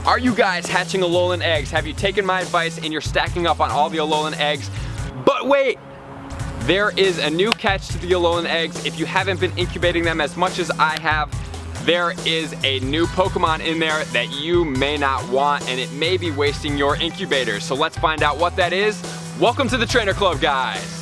Are you guys hatching Alolan eggs? Have you taken my advice and you're stacking up on all the Alolan eggs? But wait! There is a new catch to the Alolan eggs. If you haven't been incubating them as much as I have, there is a new Pokemon in there that you may not want, and it may be wasting your incubators. So let's find out what that is. Welcome to the Trainer Club, guys.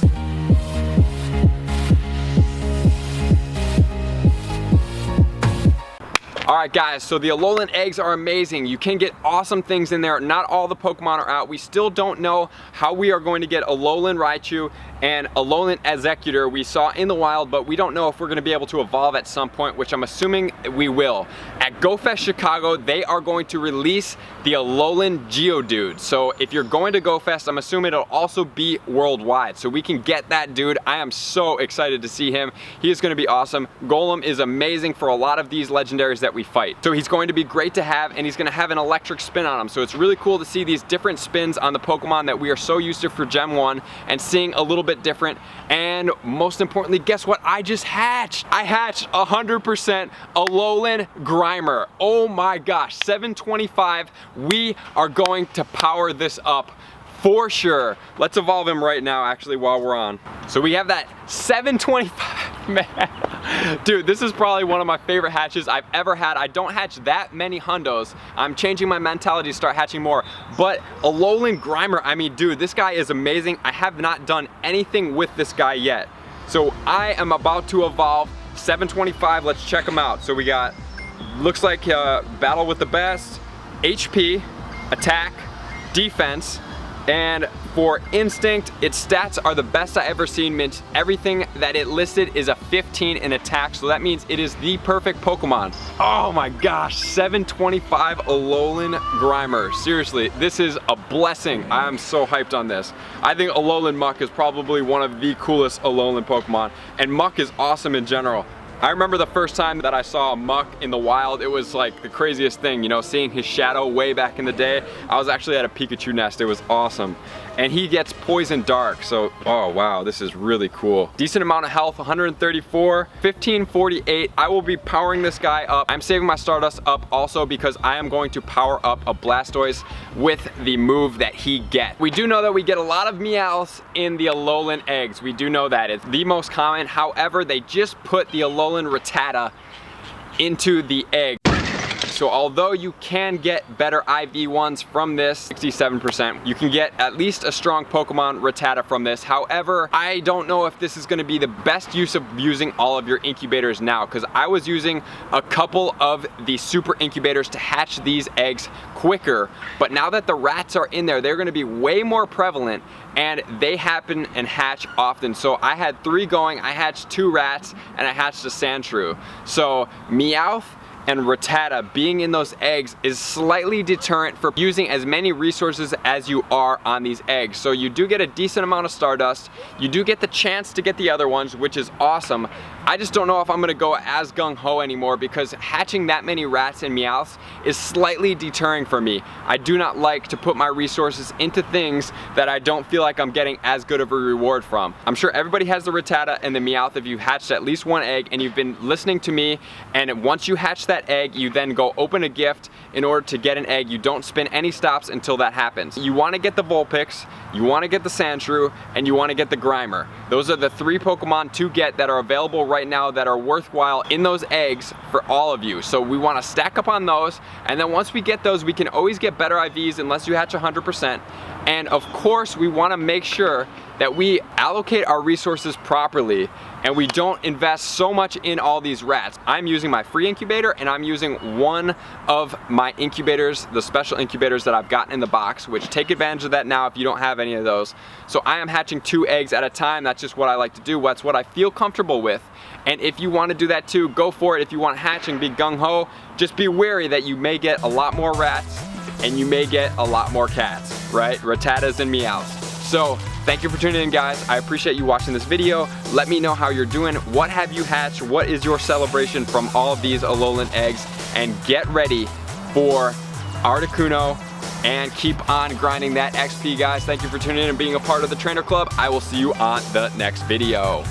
Alright guys, so the Alolan eggs are amazing. You can get awesome things in there. Not all the Pokemon are out. We still don't know how we are going to get Alolan Raichu and Alolan Executor we saw in the wild, but we don't know if we're going to be able to evolve at some point, which I'm assuming we will. At GoFest Chicago, they are going to release the Alolan Geodude. So if you're going to GoFest, I'm assuming it'll also be worldwide. So we can get that dude. I am so excited to see him. He is going to be awesome. Golem is amazing for a lot of these legendaries that we fight. So he's going to be great to have, and he's going to have an electric spin on him. So it's really cool to see these different spins on the Pokemon that we are so used to for Gen 1 and seeing a little bit different. And most importantly, guess what I just hatched? I hatched 100% Alolan Grimer. Oh my gosh, 725. We are going to power this up for sure. Let's evolve him right now, actually, while we're on. So we have that 725, man. Dude, this is probably one of my favorite hatches I've ever had. I don't hatch that many hundos. I'm changing my mentality to start hatching more. But Alolan Grimer, I mean, dude, this guy is amazing. I have not done anything with this guy yet. So I am about to evolve 725. Let's check him out. So we got, looks like battle with the best, HP, attack, defense, and for instinct, its stats are the best I ever seen. Means everything that it listed is a 15 in attack, so that means it is the perfect Pokemon. Oh my gosh, 725 Alolan Grimer. Seriously, this is a blessing. I am so hyped on this. I think Alolan Muck is probably one of the coolest Alolan Pokemon, and Muck is awesome in general. I remember the first time that I saw a Muck in the wild, it was like the craziest thing, you know, seeing his shadow way back in the day. I was actually at a Pikachu nest, it was awesome. And he gets poison dark, so, oh wow, this is really cool. Decent amount of health, 134, 1548. I will be powering this guy up. I'm saving my Stardust up also because I am going to power up a Blastoise with the move that he gets. We do know that we get a lot of Meowths in the Alolan eggs. We do know that. It's the most common. However, they just put the Alolan Rattata into the egg. So although you can get better IV ones from this, 67%, you can get at least a strong Pokemon Rattata from this. However, I don't know if this is going to be the best use of using all of your incubators now, because I was using a couple of the super incubators to hatch these eggs quicker, but now that the rats are in there, they're going to be way more prevalent, and they happen and hatch often. So I had 3 going, I hatched 2 rats, and I hatched a Sandshrew. So Meowth and Rattata being in those eggs is slightly deterrent for using as many resources as you are on these eggs. So you do get a decent amount of Stardust, you do get the chance to get the other ones, which is awesome. I just don't know if I'm gonna go as gung-ho anymore because hatching that many rats and Meowths is slightly deterring for me. I do not like to put my resources into things that I don't feel like I'm getting as good of a reward from. I'm sure everybody has the Rattata and the Meowth if you've hatched at least 1 egg and you've been listening to me, and once you hatch that egg, you then go open a gift in order to get an egg. You don't spin any stops until that happens. You want to get the Vulpix, you want to get the Sandshrew, and you want to get the Grimer. Those are the 3 Pokemon to get that are available right now that are worthwhile in those eggs for all of you. So we want to stack up on those, and then once we get those, we can always get better IVs unless you hatch 100%. And of course, we want to make sure that we allocate our resources properly and we don't invest so much in all these rats. I'm using my free incubator, and I'm using one of my incubators, the special incubators that I've gotten in the box, which take advantage of that now if you don't have any of those. So I am hatching 2 eggs at a time. That's just what I like to do. That's what I feel comfortable with. And if you want to do that too, go for it. If you want hatching, be gung-ho. Just be wary that you may get a lot more rats and you may get a lot more cats, right? Rattatas and Meowths. So thank you for tuning in, guys. I appreciate you watching this video. Let me know how you're doing. What have you hatched? What is your celebration from all of these Alolan eggs? And get ready for Articuno and keep on grinding that XP, guys. Thank you for tuning in and being a part of the Trainer Club. I will see you on the next video.